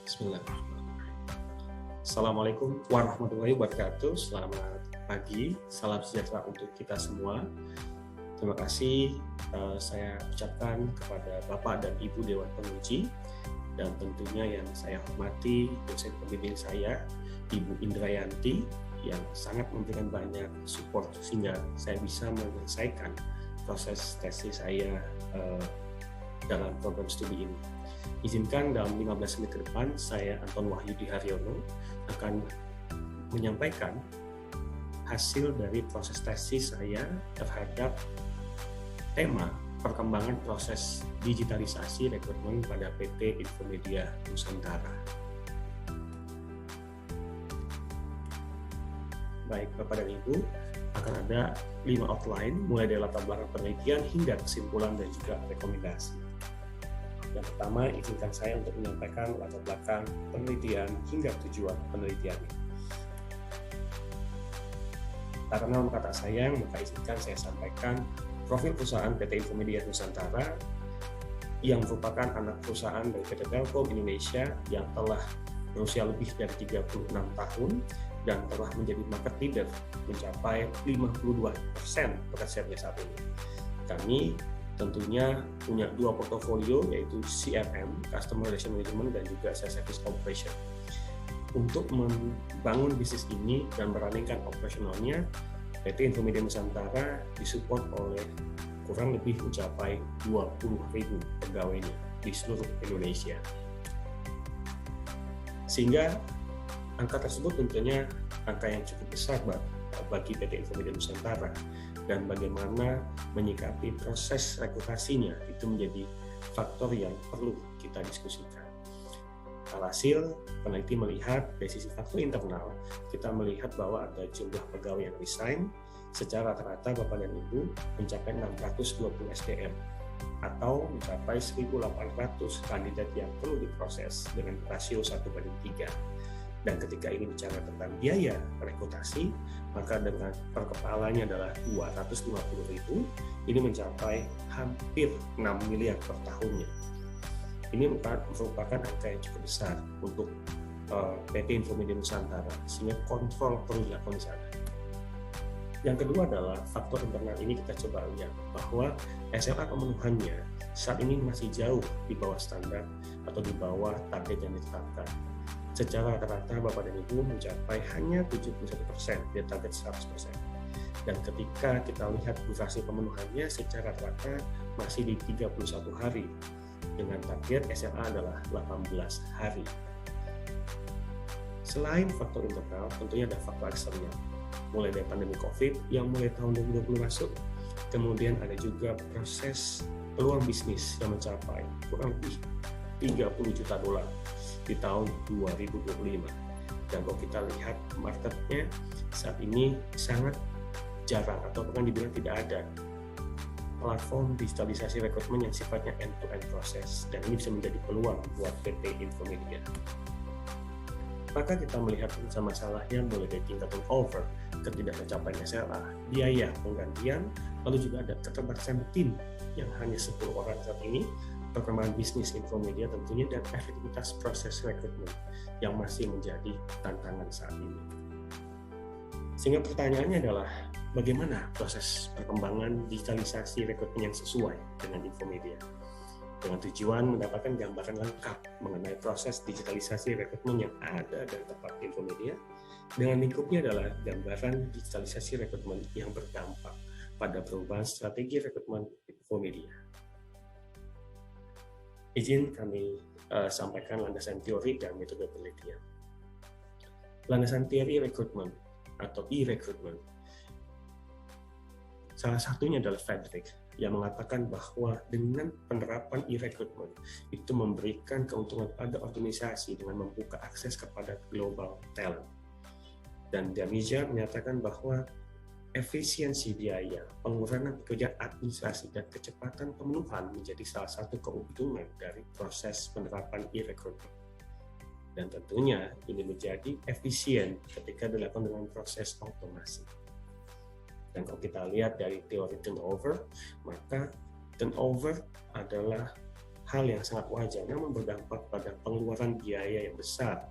Bismillah. Assalamualaikum warahmatullahi wabarakatuh. Selamat pagi, salam sejahtera untuk kita semua. Terima kasih saya ucapkan kepada Bapak dan Ibu Dewan Penguji, dan tentunya yang saya hormati dosen pembimbing saya, Ibu Indrayanti, yang sangat memberikan banyak support sehingga saya bisa menyelesaikan proses tesis saya dalam program studi ini. Izinkan dalam 15 menit ke depan, saya Anton Wahyudi Haryono akan menyampaikan hasil dari proses tesis saya terhadap tema perkembangan proses digitalisasi rekrutmen pada PT Infomedia Nusantara. Baik, Bapak dan Ibu, akan ada 5 outline, mulai dari latar belakang penelitian hingga kesimpulan dan juga rekomendasi. Yang pertama, izinkan saya untuk menyampaikan latar belakang penelitian hingga tujuan penelitiannya. Karena kata sayang, maka izinkan saya sampaikan profil perusahaan PT Infomedia Nusantara yang merupakan anak perusahaan dari PT Telkom Indonesia yang telah berusia lebih dari 36 tahun dan telah menjadi market leader mencapai 52% market share-nya saat ini. Kami tentunya punya 2 portofolio, yaitu CRM, Customer Relation Management, dan juga Sales Service Operation. Untuk membangun bisnis ini dan merancangkan operasionalnya, PT Infomedia Nusantara disupport oleh kurang lebih mencapai 20.000 pegawainya di seluruh Indonesia. Sehingga angka tersebut tentunya angka yang cukup besar bagi PT Infomedia Nusantara, dan bagaimana menyikapi proses rekrutasinya itu menjadi faktor yang perlu kita diskusikan. Alhasil, peneliti melihat dari sisi faktor internal, kita melihat bahwa ada jumlah pegawai yang resign secara rata-rata Bapak dan Ibu mencapai 620 SDM atau mencapai 1.800 kandidat yang perlu diproses dengan rasio 1:3. Dan ketika ini bicara tentang biaya rekrutasi, maka dengan per kepalanya adalah 250.000, ini mencapai hampir 6 miliar per tahunnya. Ini merupakan angka yang cukup besar untuk PT Infomedia Nusantara, sehingga kontrol perlu dilakukan di sana. Yang kedua adalah faktor internal ini kita coba lihat bahwa SLA pemenuhannya saat ini masih jauh di bawah standar atau di bawah target yang ditetapkan. Secara rata-rata Bapak dan Ibu mencapai hanya 71% dari target 100%. Dan ketika kita lihat durasi pemenuhannya secara rata masih di 31 hari, dengan target SLA adalah 18 hari. Selain faktor internal, tentunya ada faktor eksternal. Mulai dari pandemi COVID yang mulai tahun 2020 masuk, kemudian ada juga proses peluang bisnis yang mencapai kurang lebih 30 juta dolar di tahun 2025. Dan kalau kita lihat marketnya saat ini sangat jarang atau bahkan dibilang tidak ada platform digitalisasi rekrutmen yang sifatnya end-to-end proses, dan ini bisa menjadi peluang buat PT Infomedia. Maka kita melihat masalahnya mulai dari tingkat turnover, ketidaktercapaian SLA, biaya penggantian, lalu juga ada keterbatasan tim yang hanya 10 orang saat ini, perkembangan bisnis Infomedia tentunya, dan efektivitas proses rekrutmen yang masih menjadi tantangan saat ini. Sehingga pertanyaannya adalah bagaimana proses perkembangan digitalisasi rekrutmen yang sesuai dengan Infomedia, dengan tujuan mendapatkan gambaran lengkap mengenai proses digitalisasi rekrutmen yang ada dan tepat di Infomedia. Dengan lingkupnya adalah gambaran digitalisasi rekrutmen yang berdampak pada perubahan strategi rekrutmen Infomedia. Izin kami sampaikan landasan teori dan metode penelitian. Landasan teori rekrutmen atau e-recruitment. Salah satunya adalah Frederick yang mengatakan bahwa dengan penerapan e-recruitment itu memberikan keuntungan pada organisasi dengan membuka akses kepada global talent. Dan Damija menyatakan bahwa efisiensi biaya, pengurangan pekerjaan administrasi, dan kecepatan pemenuhan menjadi salah satu keuntungan dari proses penerapan e-recruitment. Dan tentunya ini menjadi efisien ketika dilakukan dengan proses otomasi. Dan kalau kita lihat dari teori turnover, maka turnover adalah hal yang sangat wajar, namun berdampak pada pengeluaran biaya yang besar.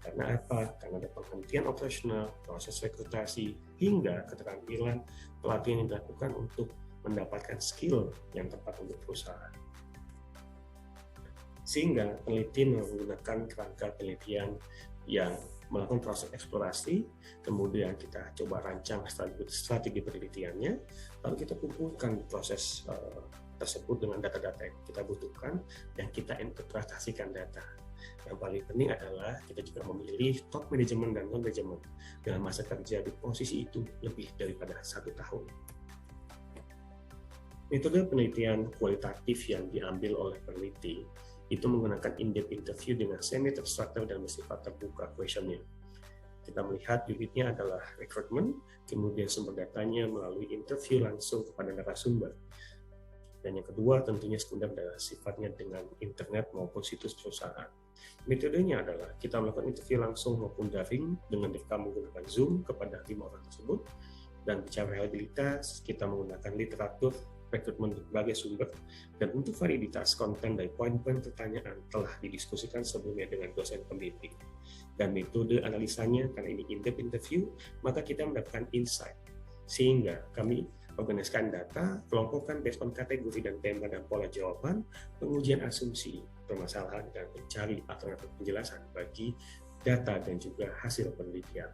Karena apa? Karena ada penghentian operasional, proses rekrutasi, hingga keterampilan pelatihan yang dilakukan untuk mendapatkan skill yang tepat untuk perusahaan. Sehingga peneliti menggunakan kerangka penelitian yang melakukan proses eksplorasi, kemudian kita coba rancang strategi penelitiannya, lalu kita kumpulkan proses tersebut dengan data-data yang kita butuhkan, dan kita interpretasikan data. Yang paling penting adalah kita juga memilih top manajemen dan non-manajemen dengan masa kerja di posisi itu lebih daripada 1 tahun. Metode penelitian kualitatif yang diambil oleh peneliti itu menggunakan in-depth interview dengan semi-terstruktur dan bersifat terbuka questionnya. Kita melihat unitnya adalah recruitment, kemudian sumber datanya melalui interview langsung kepada narasumber. Dan yang kedua tentunya sekunder adalah sifatnya dengan internet maupun situs perusahaan. Metodenya adalah kita melakukan interview langsung maupun daring dengan direkam menggunakan Zoom kepada 5 orang tersebut, dan bicara reliabilitas kita menggunakan literatur rekrutmen berbagai sumber, dan untuk validitas konten dari poin-poin pertanyaan telah didiskusikan sebelumnya dengan dosen pembimbing. Dan metode analisanya, karena ini in-depth interview, maka kita mendapatkan insight, sehingga kami organisasikan data, kelompokkan based on kategori dan tema dan pola jawaban, pengujian asumsi, permasalahan, dan mencari alternatif penjelasan bagi data dan juga hasil penelitian.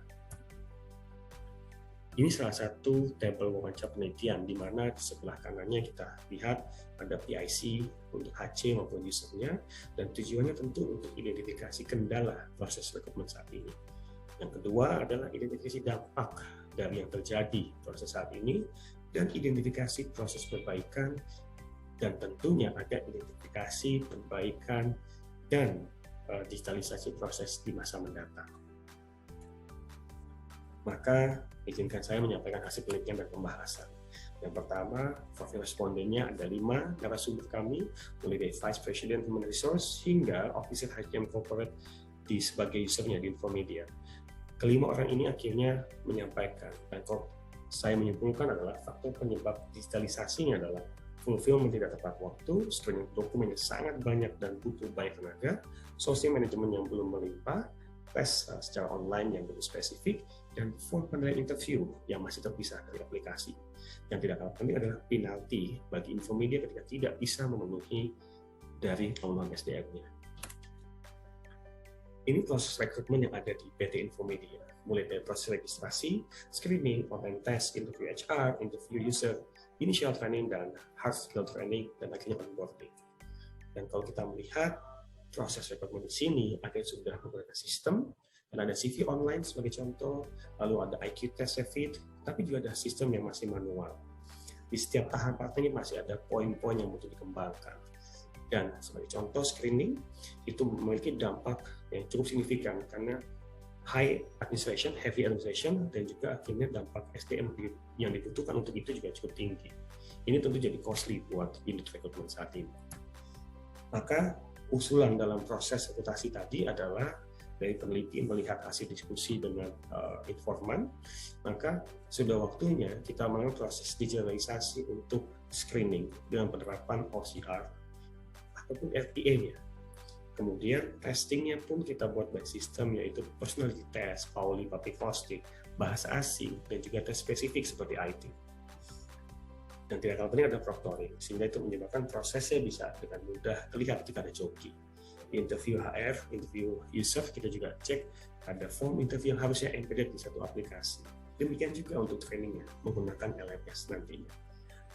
Ini salah satu tabel wawancara penelitian di mana di sebelah kanannya kita lihat ada PIC untuk HC maupun usernya, dan tujuannya tentu untuk identifikasi kendala proses rekrutmen saat ini. Yang kedua adalah identifikasi dampak dari yang terjadi proses saat ini, dan identifikasi proses perbaikan, dan tentunya ada identifikasi perbaikan dan digitalisasi proses di masa mendatang. Maka izinkan saya menyampaikan hasil penelitian dan pembahasan. Yang pertama, profil respondennya ada 5 narasumber kami, mulai dari Vice President Human Resource hingga Officer HCM Corporate sebagai usernya di Infomedia. Kelima orang ini akhirnya menyampaikan, dan saya menyimpulkan adalah faktor penyebab digitalisasinya adalah fulfillment tidak tepat waktu, screening dokumen yang sangat banyak dan butuh banyak tenaga, sosial manajemen yang belum melimpah, tes secara online yang belum spesifik, dan form penilaian interview yang masih terpisah dari aplikasi. Yang tidak kalah penting adalah penalti bagi Infomedia ketika tidak bisa memenuhi dari pemenuhan SDM-nya. Ini proses rekrutmen yang ada di PT Infomedia, mulai dari proses registrasi, screening, online test, interview HR, interview user, initial training, dan hard skill training, dan akhirnya onboarding. Dan kalau kita melihat proses rekrutmen di sini, ada yang sudah menggunakan sistem, dan ada CV online sebagai contoh, lalu ada IQ test Cevit, tapi juga ada sistem yang masih manual. Di setiap tahapannya masih ada poin-poin yang butuh dikembangkan. Dan sebagai contoh screening, itu memiliki dampak yang cukup signifikan karena high administration, heavy administration, dan juga akhirnya dampak SDM yang dibutuhkan untuk itu juga cukup tinggi. Ini tentu jadi costly buat unit rekrutmen saat ini. Maka usulan dalam proses rekrutasi tadi adalah dari peneliti melihat hasil diskusi dengan informan, maka sudah waktunya kita melakukan proses digitalisasi untuk screening dengan penerapan OCR ataupun RPA-nya. Kemudian testingnya pun kita buat by system, yaitu personality test, Pauli, Public Hosting, bahasa asing, dan juga tes spesifik seperti IT. Dan tidak kalah penting ada proctoring, sehingga itu menyebabkan prosesnya bisa dengan mudah terlihat ketika ada joki. Di interview HR, interview user, kita juga cek ada form interview yang harusnya embedded di satu aplikasi. Demikian juga untuk trainingnya, menggunakan LMS nantinya.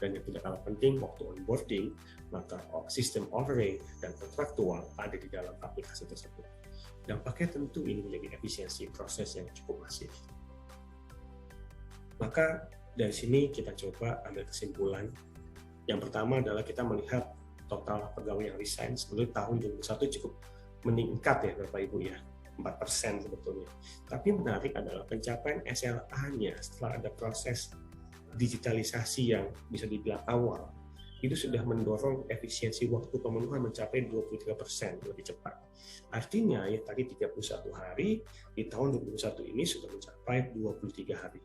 Dan yang tidak kalah penting, waktu onboarding, maka sistem overlay dan kontraktual ada di dalam aplikasi tersebut. Dampaknya tentu ini menjadi efisiensi proses yang cukup masif. Maka dari sini kita coba ambil kesimpulan. Yang pertama adalah kita melihat total pegawai yang resign sebelum tahun 2021 cukup meningkat ya Bapak Ibu ya, 4% sebetulnya. Tapi menarik adalah pencapaian SLA-nya setelah ada proses digitalisasi yang bisa dibilang awal, itu sudah mendorong efisiensi waktu pemenuhan mencapai 23% lebih cepat. Artinya ya tadi 31 hari, di tahun 2021 ini sudah mencapai 23 hari.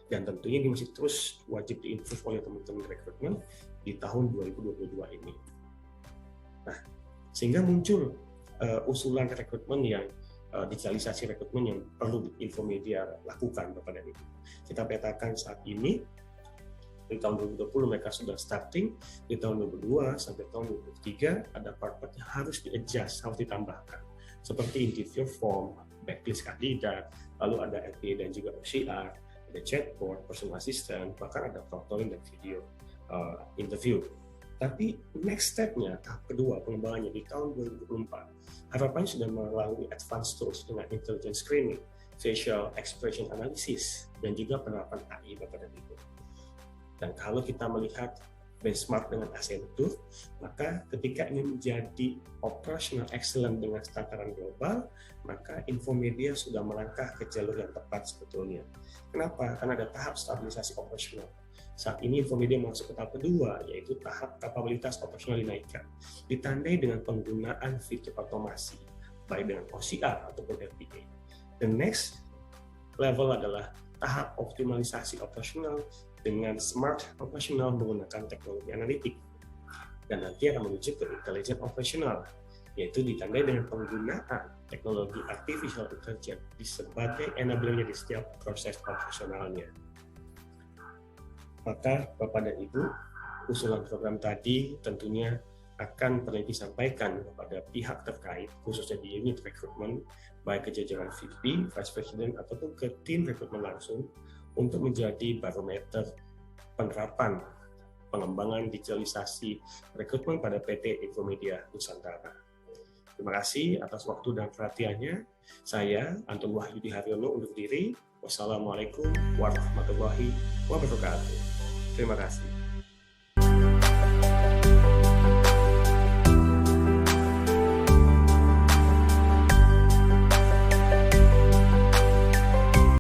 Dan tentunya ini masih terus wajib diimprove oleh teman-teman rekrutmen di tahun 2022 ini. Nah, sehingga muncul usulan rekrutmen yang digitalisasi rekrutmen yang perlu Infomedia lakukan kepada itu. Kita petakan saat ini di tahun 2020 mereka sudah starting, di tahun 2022 sampai tahun 2023 ada part-part yang harus di-adjust, harus ditambahkan. Seperti interview form, backlist kandidat, lalu ada LPA dan juga OCR, ada chatbot, personal assistant, bahkan ada proctoring dan video interview. Tapi next step-nya, tahap kedua pengembangannya di tahun 2024, harapannya sudah melalui advanced tools dengan intelligence screening, facial expression analysis, dan juga penerapan AI Bapak dan Ibu. Dan kalau kita melihat benchmark dengan Accenture, maka ketika ingin menjadi operational excellent dengan tataran global, maka Infomedia sudah melangkah ke jalur yang tepat sebetulnya. Kenapa? Karena ada tahap stabilisasi operasional. Saat ini Infomedia masuk ke tahap kedua, yaitu tahap kapabilitas operasional dinaikkan, ditandai dengan penggunaan fitur otomasi, baik dengan OCR ataupun LPA. The next level adalah tahap optimalisasi operasional dengan smart operasional menggunakan teknologi analitik, dan nanti akan menuju ke intelligent operasional, yaitu ditandai dengan penggunaan teknologi artificial intelligence sebagai enabler di setiap proses operasionalnya. Maka Bapak dan Ibu, usulan program tadi tentunya akan pernah disampaikan kepada pihak terkait, khususnya di unit rekrutmen, baik ke jajaran VP, Vice President, ataupun ke tim rekrutmen langsung, untuk menjadi barometer penerapan pengembangan digitalisasi rekrutmen pada PT Infomedia Nusantara. Terima kasih atas waktu dan perhatiannya. Saya, Anton Wahyudi Haryono, undur diri. Wassalamualaikum warahmatullahi wabarakatuh. Terima kasih.